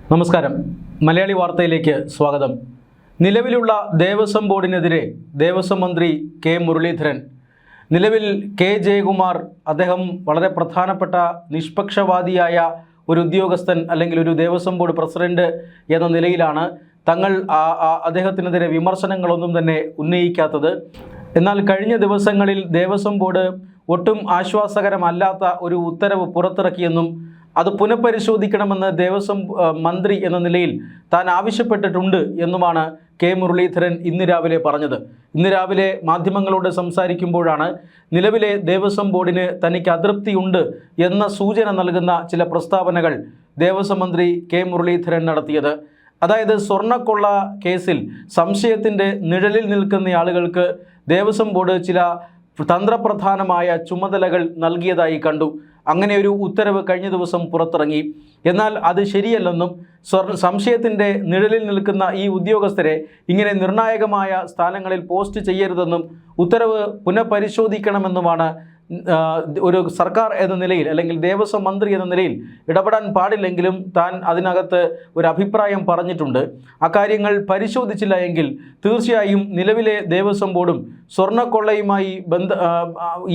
നമസ്കാരം. മലയാളി വാർത്തയിലേക്ക് സ്വാഗതം. നിലവിലുള്ള ദേവസ്വം ബോർഡിനെതിരെ ദേവസ്വം മന്ത്രി കെ മുരളീധരൻ. നിലവിൽ കെ ജയകുമാർ അദ്ദേഹം വളരെ പ്രധാനപ്പെട്ട നിഷ്പക്ഷവാദിയായ ഒരു ഉദ്യോഗസ്ഥൻ അല്ലെങ്കിൽ ഒരു ദേവസ്വം ബോർഡ് പ്രസിഡന്റ് എന്ന നിലയിലാണ് തങ്ങൾ അദ്ദേഹത്തിനെതിരെ വിമർശനങ്ങളൊന്നും തന്നെ ഉന്നയിക്കാത്തത്. എന്നാൽ കഴിഞ്ഞ ദിവസങ്ങളിൽ ദേവസ്വം ബോർഡ് ഒട്ടും ആശ്വാസകരമല്ലാത്ത ഒരു ഉത്തരവ് പുറത്തിറക്കിയെന്നും അത് പുനഃപരിശോധിക്കണമെന്ന് ദേവസ്വം മന്ത്രി എന്ന നിലയിൽ താൻ ആവശ്യപ്പെട്ടിട്ടുണ്ട് എന്നുമാണ് കെ മുരളീധരൻ ഇന്ന് രാവിലെ പറഞ്ഞത്. ഇന്ന് രാവിലെ മാധ്യമങ്ങളോട് സംസാരിക്കുമ്പോഴാണ് നിലവിലെ ദേവസ്വം ബോർഡിന് തനിക്ക് അതൃപ്തിയുണ്ട് എന്ന സൂചന നൽകുന്ന ചില പ്രസ്താവനകൾ ദേവസ്വം മന്ത്രി കെ മുരളീധരൻ നടത്തിയത്. അതായത് സ്വർണ്ണക്കൊള്ള കേസിൽ സംശയത്തിൻ്റെ നിഴലിൽ നിൽക്കുന്ന ആളുകൾക്ക് ദേവസ്വം ബോർഡ് ചില തന്ത്രപ്രധാനമായ ചുമതലകൾ നൽകിയതായി കണ്ടു. അങ്ങനെ ഒരു ഉത്തരവ് കഴിഞ്ഞ ദിവസം പുറത്തിറങ്ങി. എന്നാൽ അത് ശരിയല്ലെന്നും സംശയത്തിൻ്റെ നിഴലിൽ നിൽക്കുന്ന ഈ ഉദ്യോഗസ്ഥരെ ഇങ്ങനെ നിർണായകമായ സ്ഥാനങ്ങളിൽ പോസ്റ്റ് ചെയ്യരുതെന്നും ഉത്തരവ് പുനഃപരിശോധിക്കണമെന്നുമാണ് ഒരു സർക്കാർ എന്ന നിലയിൽ അല്ലെങ്കിൽ ദേവസ്വം മന്ത്രി എന്ന നിലയിൽ ഇടപെടാൻ പാടില്ലെങ്കിലും താൻ അതിനകത്ത് ഒരു അഭിപ്രായം പറഞ്ഞിട്ടുണ്ട്. അക്കാര്യങ്ങൾ പരിശോധിച്ചില്ല എങ്കിൽ തീർച്ചയായും നിലവിലെ ദേവസ്വം ബോർഡും സ്വർണ്ണക്കൊള്ളയുമായി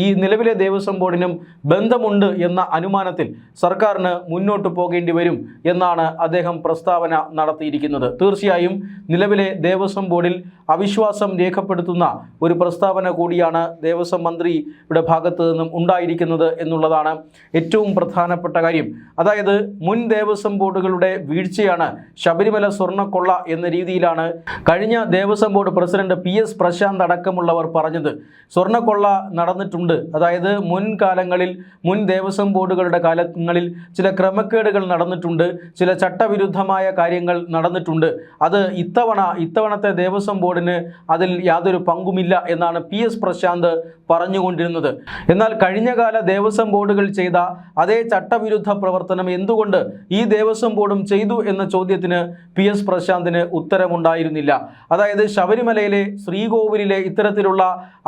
ഈ നിലവിലെ ദേവസ്വം ബോർഡിനും ബന്ധമുണ്ട് എന്ന അനുമാനത്തിൽ സർക്കാരിന് മുന്നോട്ട് പോകേണ്ടി വരും എന്നാണ് അദ്ദേഹം പ്രസ്താവന നടത്തിയിരിക്കുന്നത്. തീർച്ചയായും നിലവിലെ ദേവസ്വം ബോർഡിൽ അവിശ്വാസം രേഖപ്പെടുത്തുന്ന ഒരു പ്രസ്താവന കൂടിയാണ് ദേവസ്വം മന്ത്രിയുടെ ഭാഗത്ത് നിന്നും ഉണ്ടായിരിക്കുന്നത് എന്നുള്ളതാണ് ഏറ്റവും പ്രധാനപ്പെട്ട കാര്യം. അതായത് മുൻ ദേവസ്വം ബോർഡുകളുടെ വീഴ്ചയാണ് ശബരിമല സ്വർണ്ണക്കൊള്ള എന്ന രീതിയിലാണ് കഴിഞ്ഞ Devaswom board president PS Prashanth അടക്കമുള്ളവർ പറഞ്ഞത്. സ്വർണ്ണക്കൊള്ള നടന്നിട്ടുണ്ട്. അതായത് മുൻകാലങ്ങളിൽ മുൻ ദേവസ്വം ബോർഡുകളുടെ കാലങ്ങളിൽ ചില ക്രമക്കേടുകൾ നടന്നിട്ടുണ്ട്, ചില ചട്ടവിരുദ്ധമായ കാര്യങ്ങൾ നടന്നിട്ടുണ്ട്. അത് ഇത്തവണത്തെ ദേവസ്വം ബോർഡിന് അതിൽ യാതൊരു പങ്കുമില്ല എന്നാണ് PS പ്രശാന്ത് പറഞ്ഞുകൊണ്ടിരുന്നത്. എന്നാൽ കഴിഞ്ഞകാല ദേവസ്വം ബോർഡുകൾ ചെയ്ത അതേ ചട്ടവിരുദ്ധ പ്രവർത്തനം എന്തുകൊണ്ട് ഈ ദേവസ്വം ബോർഡും ചെയ്തു എന്ന ചോദ്യത്തിന് PS പ്രശാന്തിന് ഉത്തരമുണ്ടായിരുന്നില്ല. അതായത് ശബരിമലയിലെ ശ്രീകോവിലിലെ ഇത്തരത്തിലുള്ള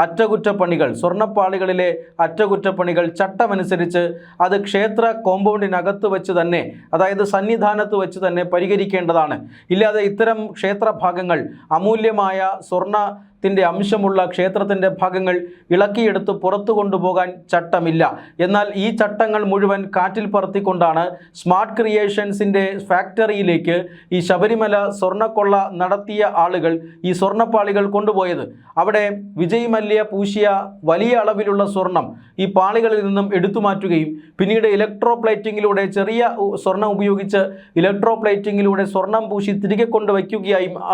അറ്റകുറ്റപ്പണികൾ, സ്വർണ്ണപ്പാളികളിലെ അറ്റകുറ്റപ്പണികൾ ചട്ടമനുസരിച്ച് അത് ക്ഷേത്ര കോമ്പൗണ്ടിനകത്ത് വെച്ച് തന്നെ, അതായത് സന്നിധാനത്ത് വെച്ച് തന്നെ പരിഹരിക്കേണ്ടതാണ്. ഇല്ലാതെ ഇത്തരം ക്ഷേത്ര ഭാഗങ്ങൾ അമൂല്യമായ സ്വർണ്ണത്തിൻ്റെ അംശമുള്ള ക്ഷേത്രത്തിൻ്റെ ഭാഗങ്ങൾ ഇളക്കിയെടുത്ത് പുറത്തു കൊണ്ടുപോകാൻ ചട്ടമില്ല. എന്നാൽ ഈ ചട്ടങ്ങൾ മുഴുവൻ കാറ്റിൽ പറത്തിക്കൊണ്ടാണ് സ്മാർട്ട് ക്രിയേഷൻസിൻ്റെ ഫാക്ടറിയിലേക്ക് ഈ ശബരിമല സ്വർണ്ണക്കൊള്ള നടത്തിയ ആളുകൾ ഈ സ്വർണ്ണപ്പാളികൾ കൊണ്ടുപോയത്. അവിടെ വിജയ് മല്യ പൂശിയ വലിയ അളവിലുള്ള സ്വർണം ഈ പാളികളിൽ നിന്നും എടുത്തു മാറ്റുകയും പിന്നീട് ഇലക്ട്രോപ്ലേറ്റിങ്ങിലൂടെ ചെറിയ സ്വർണം ഉപയോഗിച്ച് ഇലക്ട്രോപ്ലേറ്റിങ്ങിലൂടെ സ്വർണം പൂശി തിരികെ കൊണ്ട്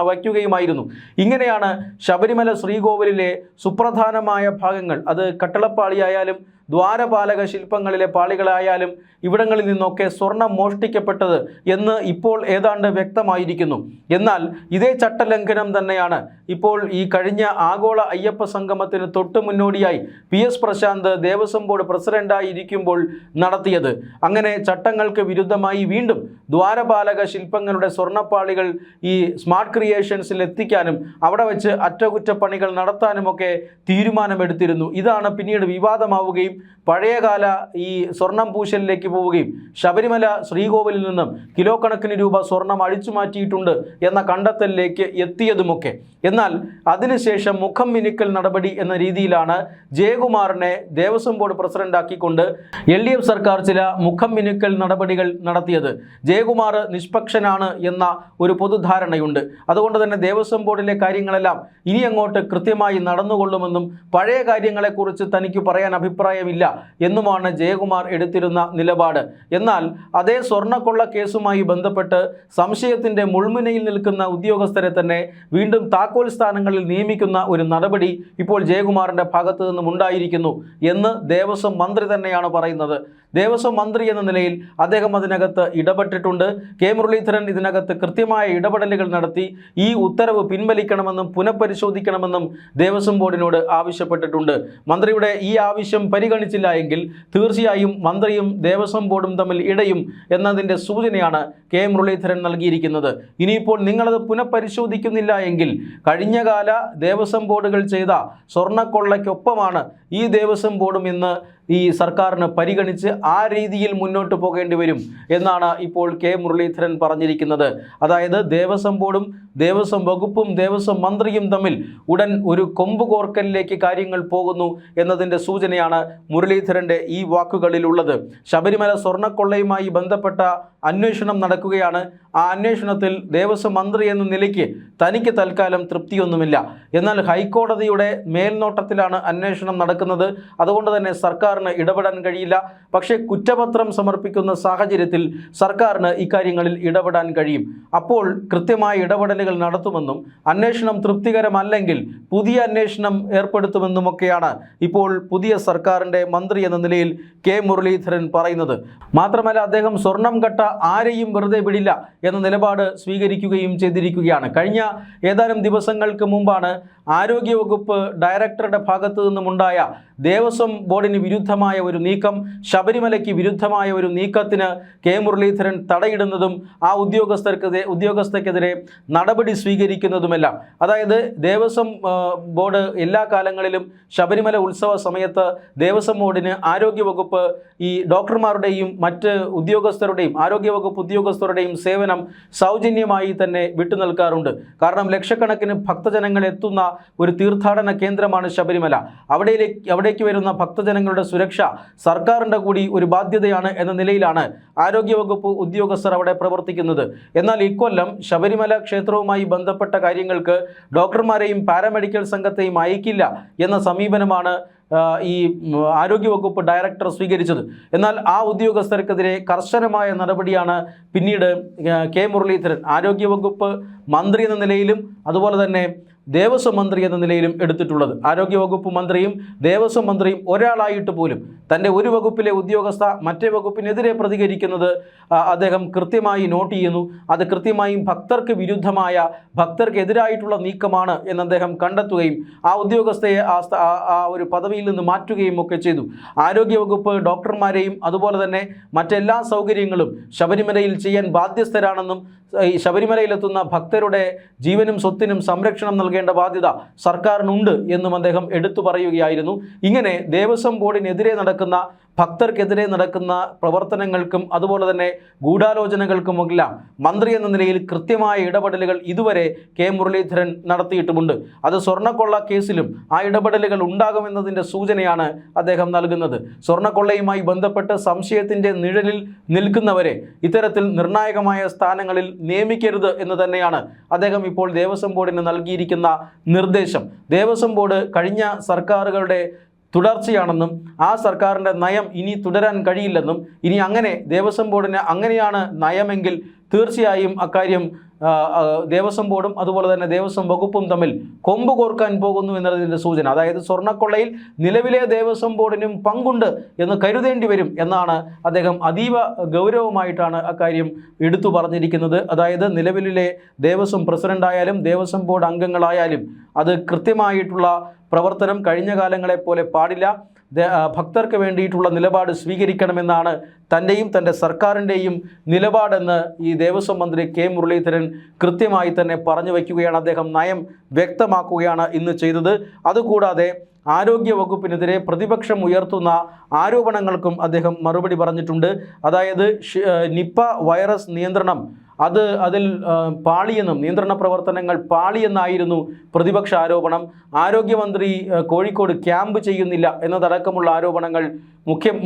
വയ്ക്കുകയുമായിരുന്നു. ഇങ്ങനെയാണ് ശബരിമല ശ്രീകോവിലിലെ സുപ്രധാനമായ ഭാഗങ്ങൾ, അത് കട്ടളപ്പാളിയായാലും ദ്വാരപാലക ശില്പങ്ങളിലെ പാളികളായാലും ഇവിടങ്ങളിൽ നിന്നൊക്കെ സ്വർണം മോഷ്ടിക്കപ്പെട്ടത് എന്ന് ഇപ്പോൾ ഏതാണ്ട് വ്യക്തമായിരിക്കുന്നു. എന്നാൽ ഇതേ ചട്ടലംഘനം തന്നെയാണ് ഇപ്പോൾ ഈ കഴിഞ്ഞ ആഗോള അയ്യപ്പ സംഗമത്തിന് തൊട്ട് മുന്നോടിയായി PS പ്രശാന്ത് ദേവസ്വം ബോർഡ് പ്രസിഡന്റായി ഇരിക്കുമ്പോൾ നടത്തിയത്. അങ്ങനെ ചട്ടങ്ങൾക്ക് വിരുദ്ധമായി വീണ്ടും ദ്വാരപാലക ശില്പങ്ങളുടെ സ്വർണ്ണപ്പാളികൾ ഈ സ്മാർട്ട് ക്രിയേഷൻസിൽ എത്തിക്കാനും അവിടെ വെച്ച് അറ്റകുറ്റപ്പണികൾ നടത്താനുമൊക്കെ തീരുമാനമെടുത്തിരുന്നു. ഇതാണ് പിന്നീട് വിവാദമാവുകയും പഴയകാല ഈ സ്വർണം പൂശലിലേക്ക് പോവുകയും ശബരിമല ശ്രീകോവിലിൽ നിന്നും കിലോ കണക്കിന് രൂപ സ്വർണം അടിച്ചു മാറ്റിയിട്ടുണ്ട് എന്ന കണ്ടെത്തലിലേക്ക് എത്തിയതുമൊക്കെ. എന്നാൽ അതിനുശേഷം മുഖം മിനുക്കൽ നടപടി എന്ന രീതിയിലാണ് ജയകുമാറിനെ ദേവസ്വം ബോർഡ് പ്രസിഡന്റാക്കിക്കൊണ്ട് LDF സർക്കാർ ചില മുഖം മിനുക്കൽ നടപടികൾ നടത്തിയത്. ജയകുമാർ നിഷ്പക്ഷനാണ് എന്ന ഒരു പൊതുധാരണയുണ്ട്. അതുകൊണ്ട് തന്നെ ദേവസ്വം ബോർഡിലെ കാര്യങ്ങളെല്ലാം ഇനി അങ്ങോട്ട് കൃത്യമായി നടന്നുകൊള്ളുമെന്നും പഴയ കാര്യങ്ങളെക്കുറിച്ച് തനിക്ക് പറയാൻ അഭിപ്രായമില്ല എന്നുമാണ് ജയകുമാർ എടുത്തിരുന്ന നിലപാട്. എന്നാൽ അതേ സ്വർണ്ണക്കൊള്ള കേസുമായി ബന്ധപ്പെട്ട് സംശയത്തിൻ്റെ മുൾമുനയിൽ നിൽക്കുന്ന ഉദ്യോഗസ്ഥരെ തന്നെ വീണ്ടും താക്കോൽ സ്ഥാനങ്ങളിൽ നിയമിക്കുന്ന ഒരു നടപടി ഇപ്പോൾ ജയകുമാറിൻ്റെ ഭാഗത്തു നിന്നും ഉണ്ടായിരിക്കുന്നു എന്ന് ദേവസ്വം മന്ത്രി തന്നെയാണ് പറയുന്നത്. ദേവസ്വം മന്ത്രി എന്ന നിലയിൽ അദ്ദേഹം അതിനകത്ത് ഇടപെട്ടിട്ടുണ്ട്. കെ മുരളീധരൻ ഇതിനകത്ത് കൃത്യമായ ഇടപെടലുകൾ നടത്തി ഈ ഉത്തരവ് പിൻവലിക്കണമെന്നും പുനഃപരിശോധിക്കണമെന്നും ദേവസ്വം ബോർഡിനോട് ആവശ്യപ്പെട്ടിട്ടുണ്ട്. മന്ത്രിയുടെ ഈ ആവശ്യം പരിഗണിച്ചില്ല എങ്കിൽ തീർച്ചയായും മന്ത്രിയും ദേവസ്വം ബോർഡും തമ്മിൽ ഇടയും എന്നതിൻ്റെ സൂചനയാണ് കെ മുരളീധരൻ നൽകിയിരിക്കുന്നത്. ഇനിയിപ്പോൾ നിങ്ങളത് പുനഃപരിശോധിക്കുന്നില്ല എങ്കിൽ കഴിഞ്ഞകാല ദേവസ്വം ബോർഡുകൾ ചെയ്ത സ്വർണ്ണക്കൊള്ളയ്ക്കൊപ്പമാണ് ഈ ദേവസ്വം ബോർഡും ഇന്ന് ഈ സർക്കാരിന് പരിഗണിച്ച് ആ രീതിയിൽ മുന്നോട്ട് പോകേണ്ടി വരും എന്നാണ് ഇപ്പോൾ കെ മുരളീധരൻ പറഞ്ഞിരിക്കുന്നത്. അതായത് ദേവസ്വം ബോർഡും ദേവസ്വം വകുപ്പും ദേവസ്വം മന്ത്രിയും തമ്മിൽ ഉടൻ ഒരു കൊമ്പ് കോർക്കലിലേക്ക് കാര്യങ്ങൾ പോകുന്നു എന്നതിൻ്റെ സൂചനയാണ് മുരളീധരൻ്റെ ഈ വാക്കുകളിലുള്ളത്. ശബരിമല സ്വർണ്ണക്കൊള്ളയുമായി ബന്ധപ്പെട്ട അന്വേഷണം നടക്കുകയാണ്. ആ അന്വേഷണത്തിൽ ദേവസ്വം മന്ത്രി എന്ന നിലയ്ക്ക് തനിക്ക് തൽക്കാലം തൃപ്തിയൊന്നുമില്ല. എന്നാൽ ഹൈക്കോടതിയുടെ മേൽനോട്ടത്തിലാണ് അന്വേഷണം നടക്കുന്നത്. അതുകൊണ്ട് തന്നെ സർക്കാരിന് ഇടപെടാൻ കഴിയില്ല. പക്ഷേ കുറ്റപത്രം സമർപ്പിക്കുന്ന സാഹചര്യത്തിൽ സർക്കാരിന് ഇക്കാര്യങ്ങളിൽ ഇടപെടാൻ കഴിയും. അപ്പോൾ കൃത്യമായ ഇടപെടലുകൾ നടത്തുമെന്നും അന്വേഷണം തൃപ്തികരമല്ലെങ്കിൽ പുതിയ അന്വേഷണം ഏർപ്പെടുത്തുമെന്നുമൊക്കെയാണ് ഇപ്പോൾ പുതിയ സർക്കാരിൻ്റെ മന്ത്രി എന്ന നിലയിൽ കെ മുരളീധരൻ പറയുന്നത്. മാത്രമല്ല അദ്ദേഹം സ്വർണം കട്ട ആരെയും വെറുതെ വിടില്ല എന്ന നിലപാട് സ്വീകരിക്കുകയും ചെയ്തിരിക്കുകയാണ്. കഴിഞ്ഞ ഏതാനും ദിവസങ്ങൾക്ക് മുമ്പാണ് ആരോഗ്യവകുപ്പ് ഡയറക്ടറുടെ ഭാഗത്തു നിന്നുമുണ്ടായ ദേവസ്വം ബോർഡിന് വിരുദ്ധമായ ഒരു നീക്കം, ശബരിമലയ്ക്ക് വിരുദ്ധമായ ഒരു നീക്കത്തിന് കെ മുരളീധരൻ തടയിടുന്നതും ആ ഉദ്യോഗസ്ഥർക്കെതിരെ നടപടി സ്വീകരിക്കുന്നതുമെല്ലാം. അതായത് ദേവസ്വം ബോർഡ് എല്ലാ കാലങ്ങളിലും ശബരിമല ഉത്സവ സമയത്ത് ദേവസ്വം ബോർഡിന് ആരോഗ്യവകുപ്പ് ഈ ഡോക്ടർമാരുടെയും മറ്റ് ഉദ്യോഗസ്ഥരുടെയും ആരോഗ്യവകുപ്പ് ഉദ്യോഗസ്ഥരുടെയും സേവനം സൗജന്യമായി തന്നെ വിട്ടുനിൽക്കാറുണ്ട്. കാരണം ലക്ഷക്കണക്കിന് ഭക്തജനങ്ങൾ എത്തുന്ന ഒരു തീർത്ഥാടന കേന്ദ്രമാണ് ശബരിമല. അവിടേക്ക് വരുന്ന ഭക്തജനങ്ങളുടെ സുരക്ഷ സർക്കാരിൻ്റെ കൂടി ഒരു ബാധ്യതയാണ് എന്ന നിലയിലാണ് ആരോഗ്യവകുപ്പ് ഉദ്യോഗസ്ഥർ അവിടെ പ്രവർത്തിക്കുന്നത്. എന്നാൽ ഇക്കൊല്ലം ശബരിമല ക്ഷേത്രവുമായി ബന്ധപ്പെട്ട കാര്യങ്ങൾക്ക് ഡോക്ടർമാരെയും പാരാമെഡിക്കൽ സംഘത്തെയും അയക്കില്ല എന്ന സമീപനമാണ് ഈ ആരോഗ്യവകുപ്പ് ഡയറക്ടർ സ്വീകരിച്ചത്. എന്നാൽ ആ ഉദ്യോഗസ്ഥർക്കെതിരെ കർശനമായ നടപടിയാണ് പിന്നീട് കെ മുരളീധരൻ ആരോഗ്യവകുപ്പ് മന്ത്രി എന്ന നിലയിലും അതുപോലെ തന്നെ ദേവസ്വം മന്ത്രി എന്ന നിലയിലും എടുത്തിട്ടുള്ളത്. ആരോഗ്യവകുപ്പ് മന്ത്രിയും ദേവസ്വം മന്ത്രിയും ഒരാളായിട്ട് പോലും തൻ്റെ ഒരു വകുപ്പിലെ ഉദ്യോഗസ്ഥ മറ്റേ വകുപ്പിനെതിരെ പ്രതികരിക്കുന്നത് അദ്ദേഹം കൃത്യമായി നോട്ട് ചെയ്യുന്നു. അത് കൃത്യമായും ഭക്തർക്ക് വിരുദ്ധമായ ഭക്തർക്കെതിരായിട്ടുള്ള നീക്കമാണ് എന്ന് അദ്ദേഹം കണ്ടെത്തുകയും ആ ഉദ്യോഗസ്ഥയെ ആ ഒരു പദവിയിൽ നിന്ന് മാറ്റുകയും ഒക്കെ ചെയ്തു. ആരോഗ്യവകുപ്പ് ഡോക്ടർമാരെയും അതുപോലെ തന്നെ മറ്റെല്ലാ സൗകര്യങ്ങളും ശബരിമലയിൽ ചെയ്യാൻ ബാധ്യസ്ഥരാണെന്നും ഈ ശബരിമലയിലെത്തുന്ന ഭക്തരുടെ ജീവനും സ്വത്തിനും സംരക്ഷണം നൽകേണ്ട ബാധ്യത സർക്കാരിനുണ്ട് എന്നും അദ്ദേഹം എടുത്തു പറയുകയായിരുന്നു. ഇങ്ങനെ ദേവസ്വം ബോർഡിനെതിരെ നടക്കുന്ന ഭക്തർക്കെതിരെ നടക്കുന്ന പ്രവർത്തനങ്ങൾക്കും അതുപോലെ തന്നെ ഗൂഢാലോചനകൾക്കുമെല്ലാം മന്ത്രി എന്ന നിലയിൽ കൃത്യമായ ഇടപെടലുകൾ ഇതുവരെ കെ മുരളീധരൻ നടത്തിയിട്ടുമുണ്ട്. അത് സ്വർണ്ണക്കൊള്ള കേസിലും ആ ഇടപെടലുകൾ ഉണ്ടാകുമെന്നതിൻ്റെ സൂചനയാണ് അദ്ദേഹം നൽകുന്നത്. സ്വർണ്ണക്കൊള്ളയുമായി ബന്ധപ്പെട്ട് സംശയത്തിൻ്റെ നിഴലിൽ നിൽക്കുന്നവരെ ഇത്തരത്തിൽ നിർണായകമായ സ്ഥാനങ്ങളിൽ നിയമിക്കരുത് എന്ന് തന്നെയാണ് അദ്ദേഹം ഇപ്പോൾ ദേവസ്വം ബോർഡിന് നൽകിയിരിക്കുന്ന നിർദ്ദേശം. ദേവസ്വം ബോർഡ് കഴിഞ്ഞ സർക്കാരുകളുടെ തുടർച്ചയാണെന്നും ആ സർക്കാരിൻ്റെ നയം ഇനി തുടരാൻ കഴിയില്ലെന്നും ഇനി അങ്ങനെ ദേവസ്വം ബോർഡിന് അങ്ങനെയാണ് നയമെങ്കിൽ തീർച്ചയായും അക്കാര്യം ദേവസ്വം ബോർഡും അതുപോലെ തന്നെ ദേവസ്വം വകുപ്പും തമ്മിൽ കൊമ്പ് കോർക്കാൻ പോകുന്നു എന്നതിൻ്റെ സൂചന. അതായത് സ്വർണ്ണക്കൊള്ളയിൽ നിലവിലെ ദേവസ്വം ബോർഡിനും പങ്കുണ്ട് എന്ന് കരുതേണ്ടി വരും എന്നാണ് അദ്ദേഹം അതീവ ഗൗരവമായിട്ടാണ് അക്കാര്യം എടുത്തു പറഞ്ഞിരിക്കുന്നത്. അതായത് നിലവിലെ ദേവസ്വം പ്രസിഡൻ്റായാലും ദേവസ്വം ബോർഡ് അംഗങ്ങളായാലും അത് കൃത്യമായിട്ടുള്ള പ്രവർത്തനം കഴിഞ്ഞ കാലങ്ങളെപ്പോലെ പാടില്ല. ഭക്തർക്ക് വേണ്ടിയിട്ടുള്ള നിലപാട് സ്വീകരിക്കണമെന്നാണ് തൻ്റെയും തൻ്റെ സർക്കാരിൻ്റെയും നിലപാടെന്ന് ഈ ദേവസ്വം മന്ത്രി കെ മുരളീധരൻ കൃത്യമായി തന്നെ പറഞ്ഞു വയ്ക്കുകയാണ്. അദ്ദേഹം നയം വ്യക്തമാക്കുകയാണ് ഇന്ന് ചെയ്തത്. അതുകൂടാതെ ആരോഗ്യ വകുപ്പിനെതിരെ പ്രതിപക്ഷം ഉയർത്തുന്ന ആരോപണങ്ങൾക്കും അദ്ദേഹം മറുപടി പറഞ്ഞിട്ടുണ്ട്. അതായത് നിപ്പ വൈറസ് നിയന്ത്രണം അതിൽ പാളിയെന്നും നിയന്ത്രണ പ്രവർത്തനങ്ങൾ പാളിയെന്നായിരുന്നു പ്രതിപക്ഷ ആരോപണം. ആരോഗ്യമന്ത്രി കോഴിക്കോട് ക്യാമ്പ് ചെയ്യുന്നില്ല എന്നതടക്കമുള്ള ആരോപണങ്ങൾ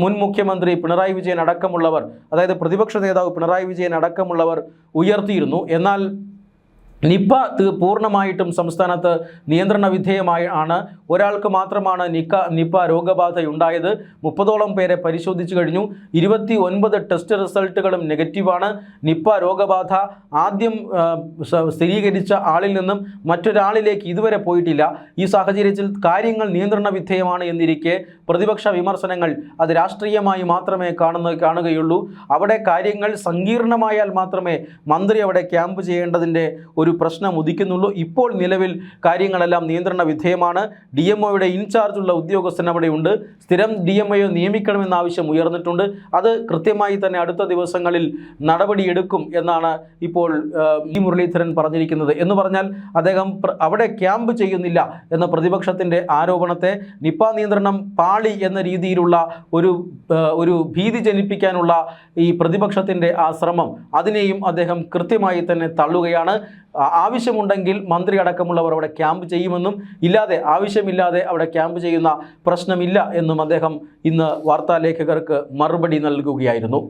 മുൻ മുഖ്യമന്ത്രി പിണറായി വിജയൻ അടക്കമുള്ളവർ, അതായത് പ്രതിപക്ഷ നേതാവ് പിണറായി വിജയൻ അടക്കമുള്ളവർ ഉയർത്തിയിരുന്നു. എന്നാൽ നിപ്പ പൂർണ്ണമായിട്ടും സംസ്ഥാനത്ത് നിയന്ത്രണ വിധേയമായി ആണ്. ഒരാൾക്ക് മാത്രമാണ് നിപ്പ രോഗബാധയുണ്ടായത്. 30ഓളം പേരെ പരിശോധിച്ചു കഴിഞ്ഞു. 29 ടെസ്റ്റ് റിസൾട്ടുകളും നെഗറ്റീവാണ്. നിപ്പ രോഗബാധ ആദ്യം സ്ഥിരീകരിച്ച ആളിൽ നിന്നും മറ്റൊരാളിലേക്ക് ഇതുവരെ പോയിട്ടില്ല. ഈ സാഹചര്യത്തിൽ കാര്യങ്ങൾ നിയന്ത്രണ വിധേയമാണ് എന്നിരിക്കെ പ്രതിപക്ഷ വിമർശനങ്ങൾ അത് രാഷ്ട്രീയമായി മാത്രമേ കാണുകയുള്ളൂ. അവിടെ കാര്യങ്ങൾ സങ്കീർണമായാൽ മാത്രമേ മന്ത്രി അവിടെ ക്യാമ്പ് ചെയ്യേണ്ടതിൻ്റെ ഒരു ഒരു പ്രശ്നം ഉദിക്കുന്നുള്ളൂ. ഇപ്പോൾ നിലവിൽ കാര്യങ്ങളെല്ലാം നിയന്ത്രണ വിധേയമാണ്. DMOയുടെ ഇൻചാർജുള്ള ഉദ്യോഗസ്ഥൻ അവിടെയുണ്ട്. സ്ഥിരം DMO നിയമിക്കണമെന്ന ആവശ്യം ഉയർന്നിട്ടുണ്ട്. അത് കൃത്യമായി തന്നെ അടുത്ത ദിവസങ്ങളിൽ നടപടിയെടുക്കും എന്നാണ് ഇപ്പോൾ മുരളീധരൻ പറഞ്ഞിരിക്കുന്നത്. എന്ന് പറഞ്ഞാൽ അദ്ദേഹം അവിടെ ക്യാമ്പ് ചെയ്യുന്നില്ല എന്ന പ്രതിപക്ഷത്തിൻ്റെ ആരോപണത്തെ നിപ്പ നിയന്ത്രണം പാളി എന്ന രീതിയിലുള്ള ഒരു ഭീതി ജനിപ്പിക്കാനുള്ള ഈ പ്രതിപക്ഷത്തിൻ്റെ ആ ശ്രമം, അതിനെയും അദ്ദേഹം കൃത്യമായി തന്നെ തള്ളുകയാണ്. ആവശ്യമുണ്ടെങ്കിൽ മന്ത്രി അടക്കമുള്ളവർ അവിടെ ക്യാമ്പ് ചെയ്യുമെന്നും ആവശ്യമില്ലാതെ അവിടെ ക്യാമ്പ് ചെയ്യുന്ന പ്രശ്നമില്ല എന്നും അദ്ദേഹം ഇന്ന് വാർത്താലേഖകർക്ക് മറുപടി നൽകുകയായിരുന്നു.